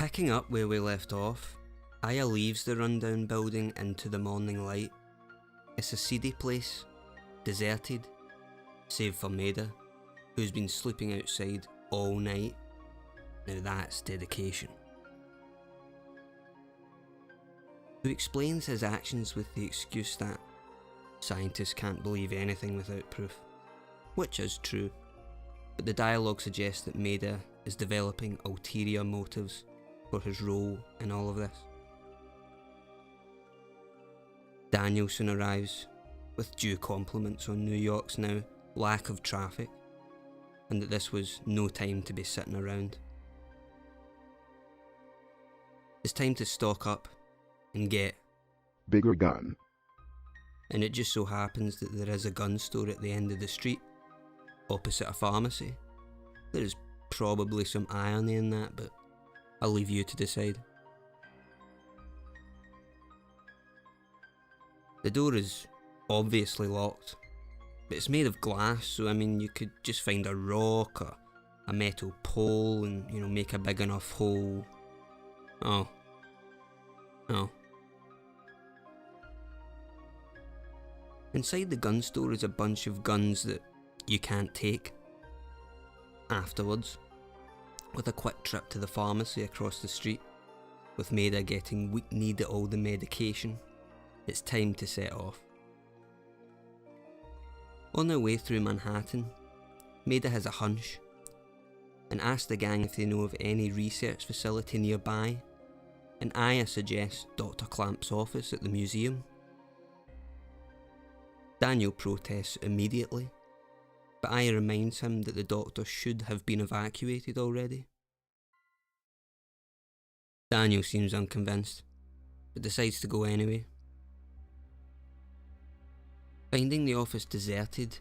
Picking up where we left off, Aya leaves the rundown building into the morning light. It's a seedy place, deserted, save for Maida, who's been sleeping outside all night. Now that's dedication. Who explains his actions with the excuse that scientists can't believe anything without proof, which is true, but the dialogue suggests that Maida is developing ulterior motives for his role in all of this. Daniel soon arrives, with due compliments on New York's now lack of traffic, and that this was no time to be sitting around. It's time to stock up and get bigger gun. And it just so happens that there is a gun store at the end of the street, opposite a pharmacy. There is probably some irony in that, but I'll leave you to decide. The door is obviously locked, but it's made of glass, so I mean you could just find a rock or a metal pole and, make a big enough hole. Oh. Inside the gun store is a bunch of guns that you can't take. Afterwards, with a quick trip to the pharmacy across the street, with Maida getting weak-kneed at all the medication, it's time to set off. On their way through Manhattan, Maida has a hunch and asks the gang if they know of any research facility nearby, and Aya suggests Dr. Clamp's office at the museum. Daniel protests immediately, but Aya reminds him that the doctor should have been evacuated already. Daniel seems unconvinced, but decides to go anyway. Finding the office deserted,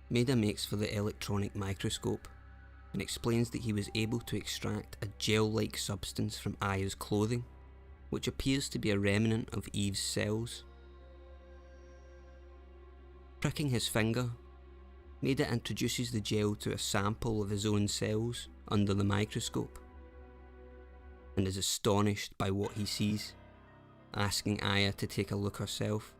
Maida makes for the electronic microscope and explains that he was able to extract a gel-like substance from Aya's clothing, which appears to be a remnant of Eve's cells. Pricking his finger, Maida introduces the gel to a sample of his own cells under the microscope, and is astonished by what he sees, asking Aya to take a look herself.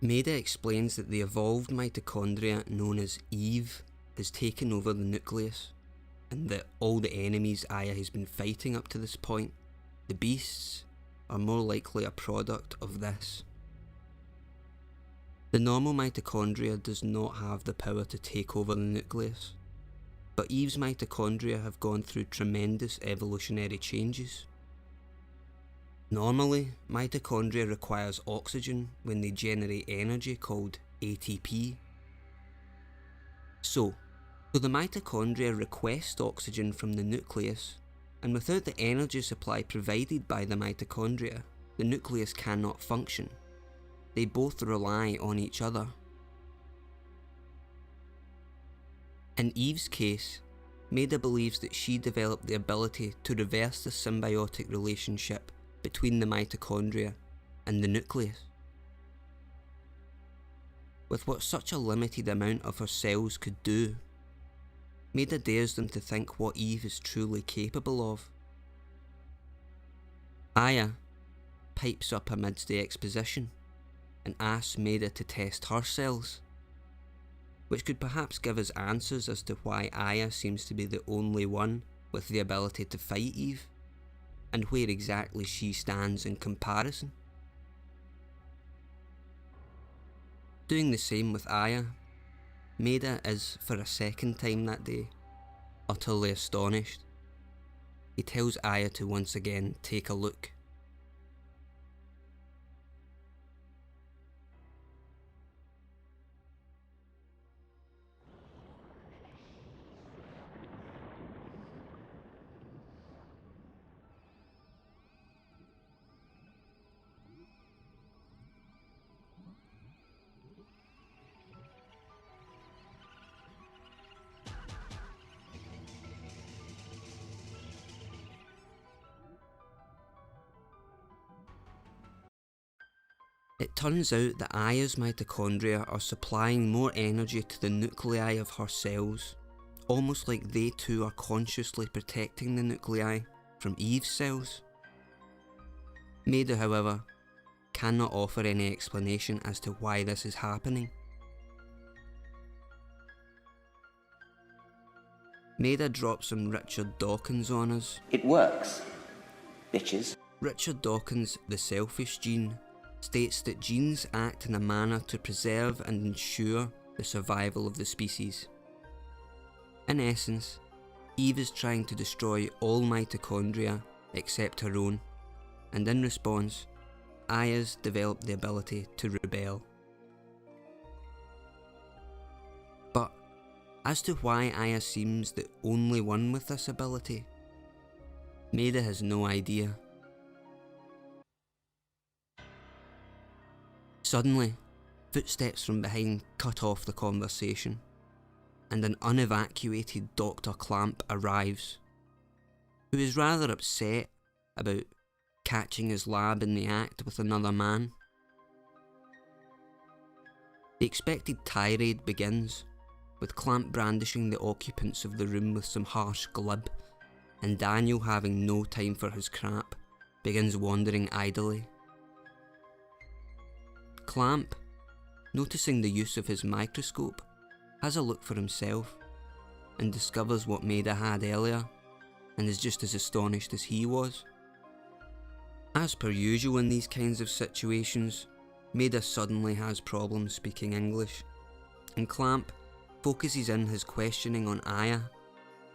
Maida explains that the evolved mitochondria known as Eve has taken over the nucleus, and that all the enemies Aya has been fighting up to this point, the beasts, are more likely a product of this. The normal mitochondria does not have the power to take over the nucleus, but Eve's mitochondria have gone through tremendous evolutionary changes. Normally, mitochondria requires oxygen when they generate energy called ATP. So the mitochondria request oxygen from the nucleus, and without the energy supply provided by the mitochondria, the nucleus cannot function. They both rely on each other. In Eve's case, Maida believes that she developed the ability to reverse the symbiotic relationship between the mitochondria and the nucleus. With what such a limited amount of her cells could do, Maida dares them to think what Eve is truly capable of. Aya pipes up amidst the exposition and asks Maida to test her cells, which could perhaps give us answers as to why Aya seems to be the only one with the ability to fight Eve, and where exactly she stands in comparison. Doing the same with Aya, Maida is, for a second time that day, Utterly astonished, he tells Aya to once again take a look. It turns out that Aya's mitochondria are supplying more energy to the nuclei of her cells, almost like they too are consciously protecting the nuclei from Eve's cells. Maida, however, cannot offer any explanation as to why this is happening. Maida drops some Richard Dawkins on us. It works, bitches. Richard Dawkins, the selfish gene, states that genes act in a manner to preserve and ensure the survival of the species. In essence, Eve is trying to destroy all mitochondria except her own, and in response, Aya's developed the ability to rebel. But as to why Aya seems the only one with this ability, Maida has no idea. Suddenly, footsteps from behind cut off the conversation, and an unevacuated Dr. Clamp arrives, who is rather upset about catching his lab in the act with another man. The expected tirade begins, with Clamp brandishing the occupants of the room with some harsh glib, and Daniel, having no time for his crap, begins wandering idly. Clamp, noticing the use of his microscope, has a look for himself, and discovers what Maida had earlier, and is just as astonished as he was. As per usual in these kinds of situations, Maida suddenly has problems speaking English, and Clamp focuses in his questioning on Aya,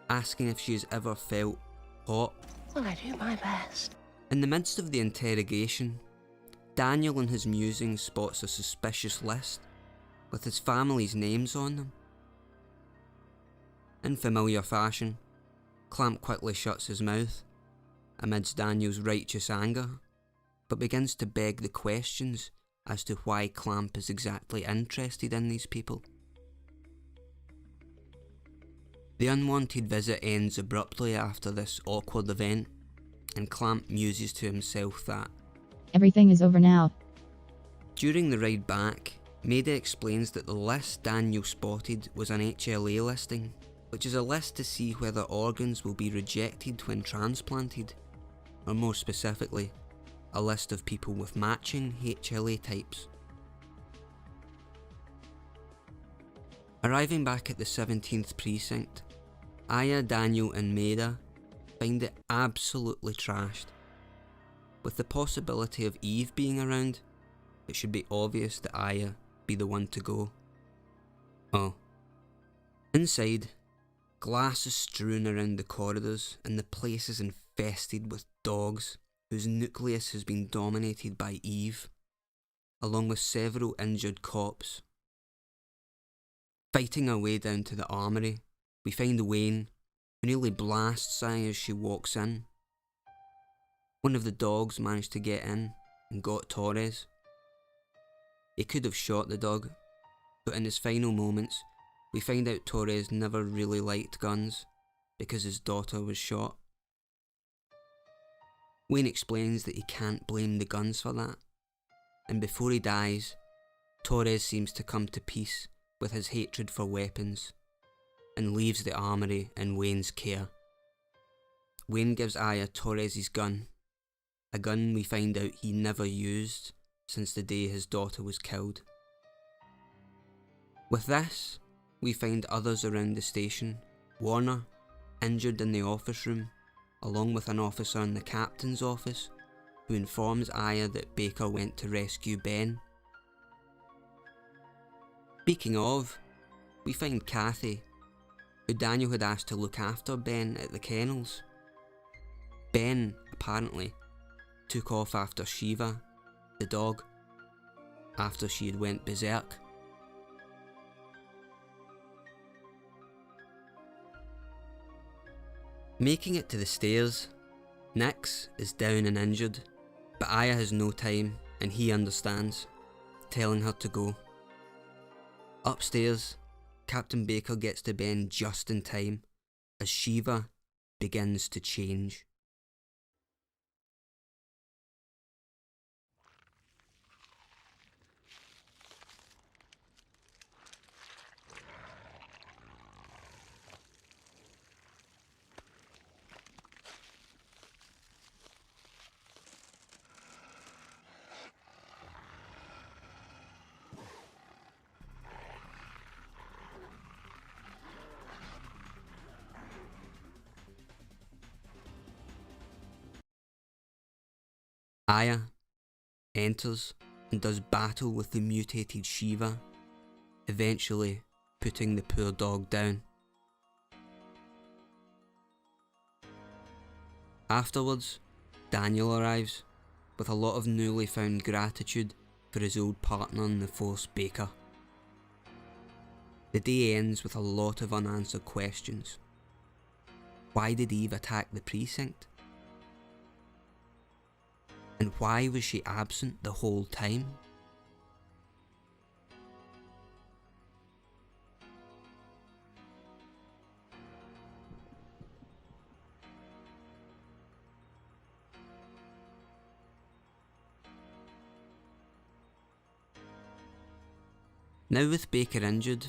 asking if she has ever felt hot. Well, I do my best. In the midst of the interrogation, Daniel in his musings spots a suspicious list with his family's names on them. In familiar fashion, Clamp quickly shuts his mouth amidst Daniel's righteous anger, but begins to beg the questions as to why Clamp is exactly interested in these people. The unwanted visit ends abruptly after this awkward event, and Clamp muses to himself that everything is over now. During the ride back, Maida explains that the list Daniel spotted was an HLA listing, which is a list to see whether organs will be rejected when transplanted, or more specifically, a list of people with matching HLA types. Arriving back at the 17th precinct, Aya, Daniel and Maida find it absolutely trashed. With the possibility of Eve being around, it should be obvious that Aya be the one to go. Oh. Inside, glass is strewn around the corridors and the place is infested with dogs whose nucleus has been dominated by Eve, along with several injured cops. Fighting our way down to the armoury, we find Wayne, who nearly blasts Aya as she walks in. One of the dogs managed to get in and got Torres. He could have shot the dog, but in his final moments, we find out Torres never really liked guns because his daughter was shot. Wayne explains that he can't blame the guns for that, and before he dies, Torres seems to come to peace with his hatred for weapons and leaves the armoury in Wayne's care. Wayne gives Aya Torres' gun, a gun we find out he never used since the day his daughter was killed. With this, we find others around the station, Warner, injured in the office room, along with an officer in the captain's office, who informs Aya that Baker went to rescue Ben. Speaking of, we find Kathy, who Daniel had asked to look after Ben at the kennels. Ben, apparently, took off after Shiva, the dog, after she had went berserk. Making it to the stairs, Nix is down and injured, but Aya has no time and he understands, telling her to go. Upstairs, Captain Baker gets to Ben just in time as Shiva begins to change. Aya enters and does battle with the mutated Shiva, eventually putting the poor dog down. Afterwards, Daniel arrives with a lot of newly found gratitude for his old partner in the Force, Baker. The day ends with a lot of unanswered questions. Why did Eve attack the precinct? And why was she absent the whole time? Now with Baker injured,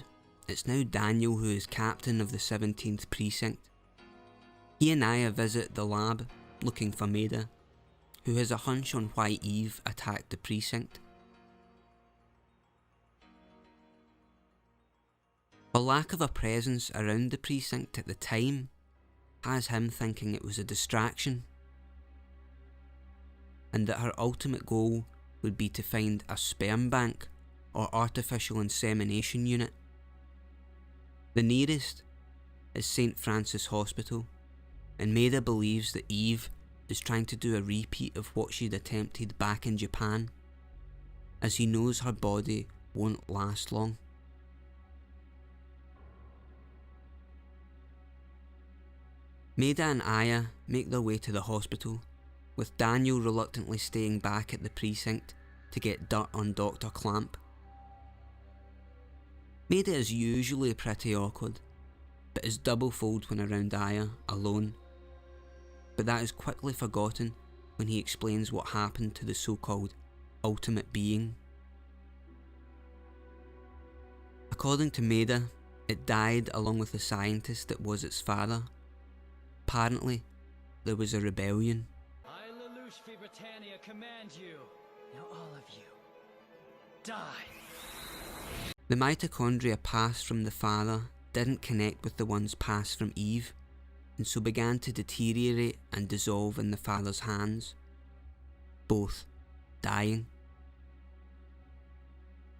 it's now Daniel who is captain of the 17th precinct. He and Aya visit the lab looking for Maida, who has a hunch on why Eve attacked the precinct. Her lack of a presence around the precinct at the time has him thinking it was a distraction, and that her ultimate goal would be to find a sperm bank or artificial insemination unit. The nearest is St. Francis Hospital, and Maida believes that Eve is trying to do a repeat of what she'd attempted back in Japan, as he knows her body won't last long. Maida and Aya make their way to the hospital, with Daniel reluctantly staying back at the precinct to get dirt on Dr. Clamp. Maida is usually pretty awkward, but is double-fold when around Aya alone. But that is quickly forgotten when he explains what happened to the so-called ultimate being. According to Maida, it died along with the scientist that was its father. Apparently, there was a rebellion. I, Lelouch v. Britannia, command you. Now all of you, die. The mitochondria passed from the father didn't connect with the ones passed from Eve, and so began to deteriorate and dissolve in the father's hands, both dying.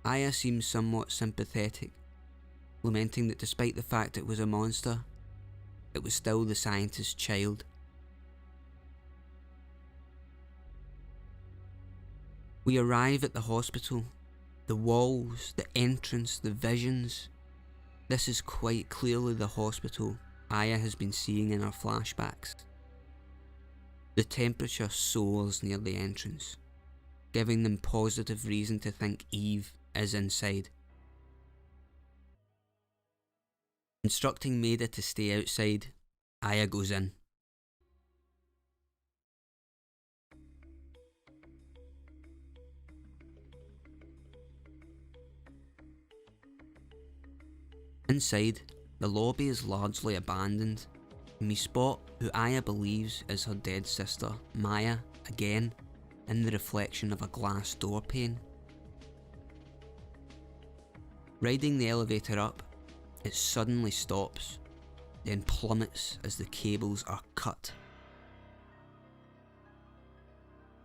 Aya seems somewhat sympathetic, lamenting that despite the fact it was a monster, it was still the scientist's child. We arrive at the hospital. The walls, the entrance, the visions. This is quite clearly the hospital Aya has been seeing in her flashbacks. The temperature soars near the entrance, giving them positive reason to think Eve is inside. Instructing Maida to stay outside, Aya goes in. Inside, the lobby is largely abandoned, and we spot who Aya believes is her dead sister, Maya, again, in the reflection of a glass door pane. Riding the elevator up, it suddenly stops, then plummets as the cables are cut.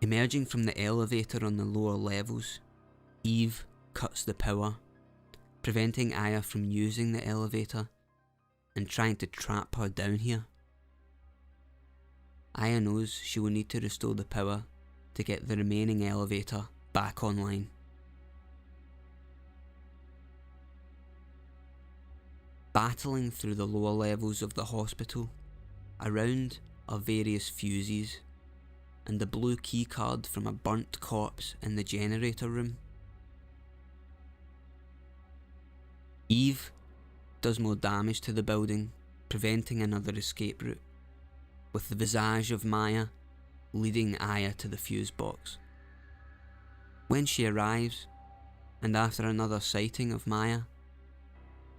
Emerging from the elevator on the lower levels, Eve cuts the power, preventing Aya from using the elevator and trying to trap her down here. Aya knows she will need to restore the power to get the remaining elevator back online. Battling through the lower levels of the hospital, around are various fuses and the blue keycard from a burnt corpse in the generator room. Eve does more damage to the building, preventing another escape route, with the visage of Maya leading Aya to the fuse box. When she arrives, and after another sighting of Maya,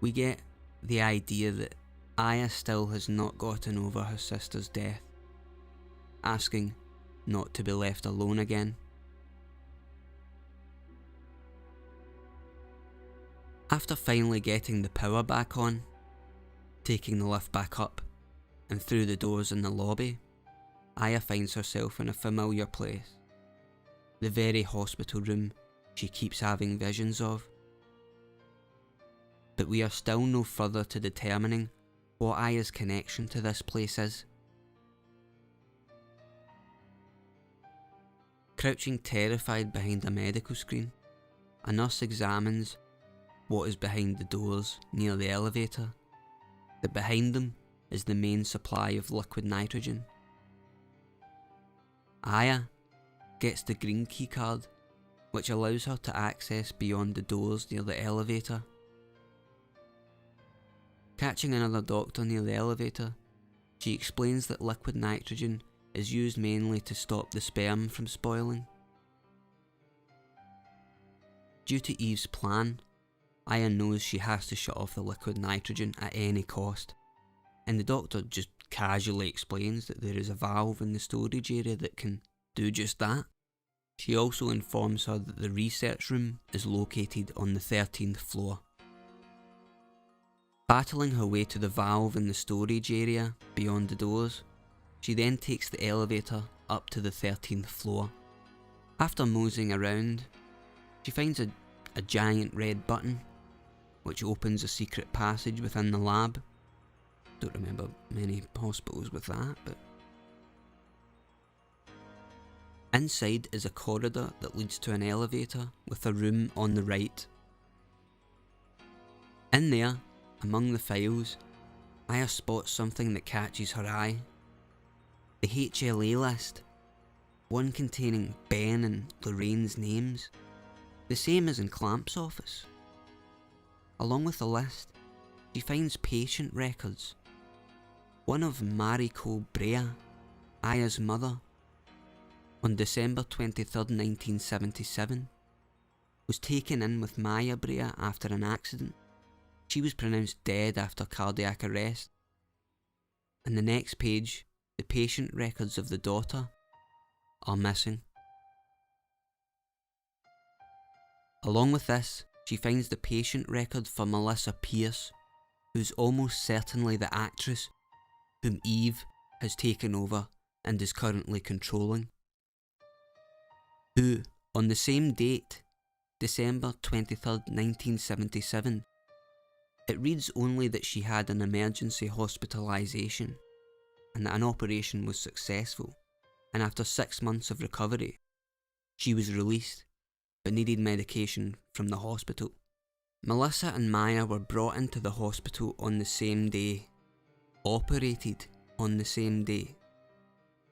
we get the idea that Aya still has not gotten over her sister's death, asking not to be left alone again. After finally getting the power back on, taking the lift back up and through the doors in the lobby, Aya finds herself in a familiar place, the very hospital room she keeps having visions of. But we are still no further to determining what Aya's connection to this place is. Crouching terrified behind a medical screen, a nurse examines what is behind the doors near the elevator, that behind them is the main supply of liquid nitrogen. Aya gets the green keycard, which allows her to access beyond the doors near the elevator. Catching another doctor near the elevator, she explains that liquid nitrogen is used mainly to stop the sperm from spoiling. Due to Eve's plan, Aya knows she has to shut off the liquid nitrogen at any cost, and the doctor just casually explains that there is a valve in the storage area that can do just that. She also informs her that the research room is located on the 13th floor. Battling her way to the valve in the storage area beyond the doors, she then takes the elevator up to the 13th floor. After moseying around, she finds a giant red button, which opens a secret passage within the lab. Don't remember many hospitals with that, but... Inside is a corridor that leads to an elevator with a room on the right. In there, among the files, Aya spots something that catches her eye. The HLA list, one containing Ben and Lorraine's names, the same as in Clamp's office. Along with the list, she finds patient records. One of Mariko Brea, Aya's mother, on December 23rd, 1977, was taken in with Maya Brea after an accident. She was pronounced dead after cardiac arrest. And the next page, the patient records of the daughter are missing. Along with this, she finds the patient record for Melissa Pierce, who's almost certainly the actress whom Eve has taken over and is currently controlling. Who, on the same date, December 23rd, 1977, it reads only that she had an emergency hospitalisation and that an operation was successful, and after 6 months of recovery, she was released but needed medication from the hospital. Melissa and Maya were brought into the hospital on the same day, operated on the same day.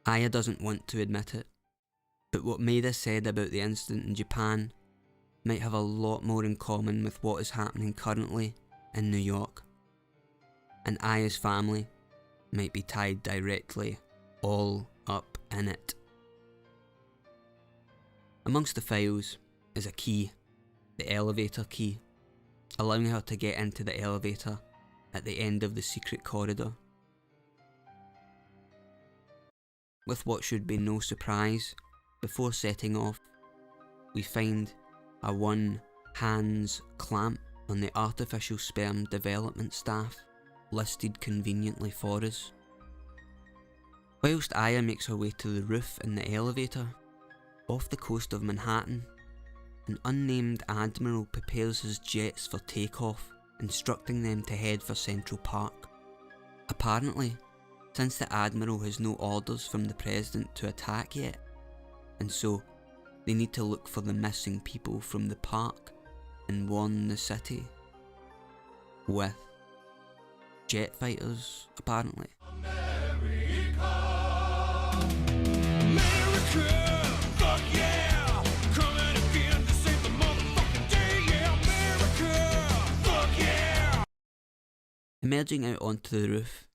Aya doesn't want to admit it, but what Maida said about the incident in Japan might have a lot more in common with what is happening currently in New York, and Aya's family might be tied directly all up in it. Amongst the files is a key, the elevator key, allowing her to get into the elevator at the end of the secret corridor. With what should be no surprise, before setting off, we find a one Hans Clamp on the artificial sperm development staff, listed conveniently for us. Whilst Aya makes her way to the roof in the elevator, off the coast of Manhattan, an unnamed admiral prepares his jets for takeoff, instructing them to head for Central Park. Apparently, since the Admiral has no orders from the President to attack yet, and so they need to look for the missing people from the park and warn the city with jet fighters, apparently. Emerging out onto the roof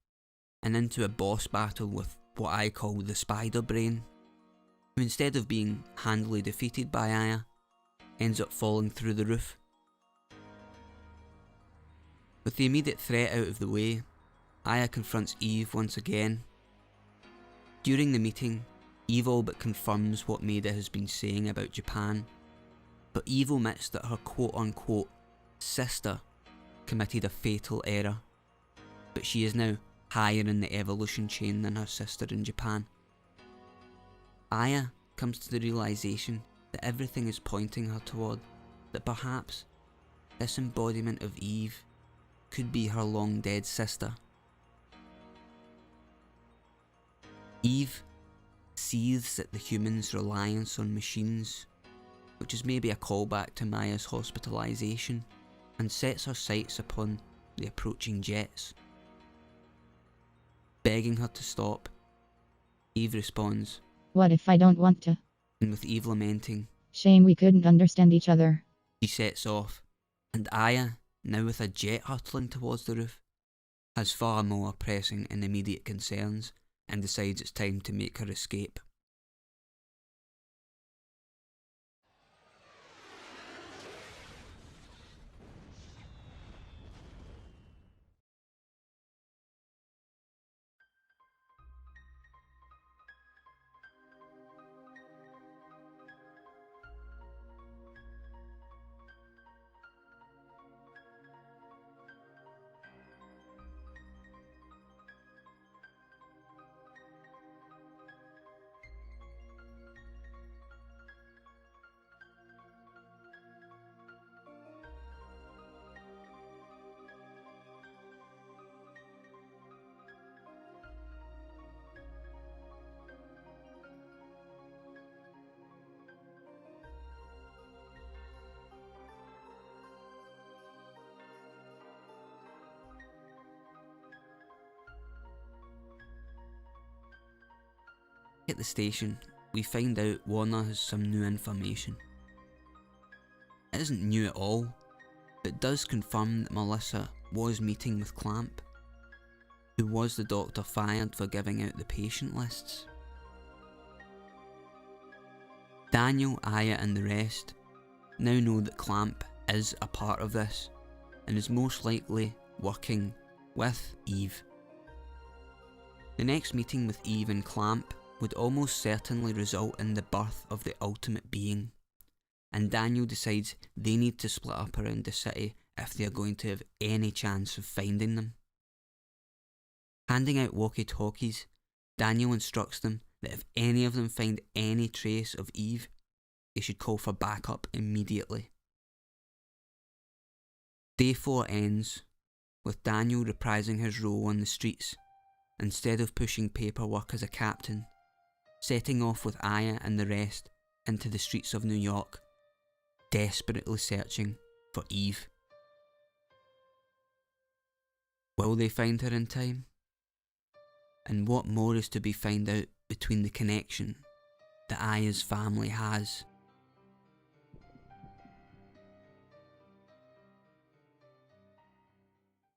and into a boss battle with what I call the Spider Brain, who instead of being handily defeated by Aya, ends up falling through the roof. With the immediate threat out of the way, Aya confronts Eve once again. During the meeting, Eve all but confirms what Maida has been saying about Japan, but Eve omits that her quote-unquote sister committed a fatal error, but she is now higher in the evolution chain than her sister in Japan. Aya comes to the realisation that everything is pointing her toward that perhaps this embodiment of Eve could be her long dead sister. Eve seethes at the humans' reliance on machines, which is maybe a callback to Maya's hospitalisation, and sets her sights upon the approaching jets. Begging her to stop, Eve responds, What if I don't want to? and with Eve lamenting, Shame we couldn't understand each other. she sets off, and Aya, now with a jet hurtling towards the roof, has far more pressing and immediate concerns and decides it's time to make her escape. At the station, we find out Warner has some new information. It isn't new at all, but does confirm that Melissa was meeting with Clamp, who was the doctor fired for giving out the patient lists. Daniel, Aya and the rest now know that Clamp is a part of this, and is most likely working with Eve. The next meeting with Eve and Clamp would almost certainly result in the birth of the ultimate being, and Daniel decides they need to split up around the city if they are going to have any chance of finding them. Handing out walkie-talkies, Daniel instructs them that if any of them find any trace of Eve, they should call for backup immediately. Day 4 ends with Daniel reprising his role on the streets, instead of pushing paperwork as a captain, setting off with Aya and the rest into the streets of New York, desperately searching for Eve. Will they find her in time? And what more is to be found out between the connection that Aya's family has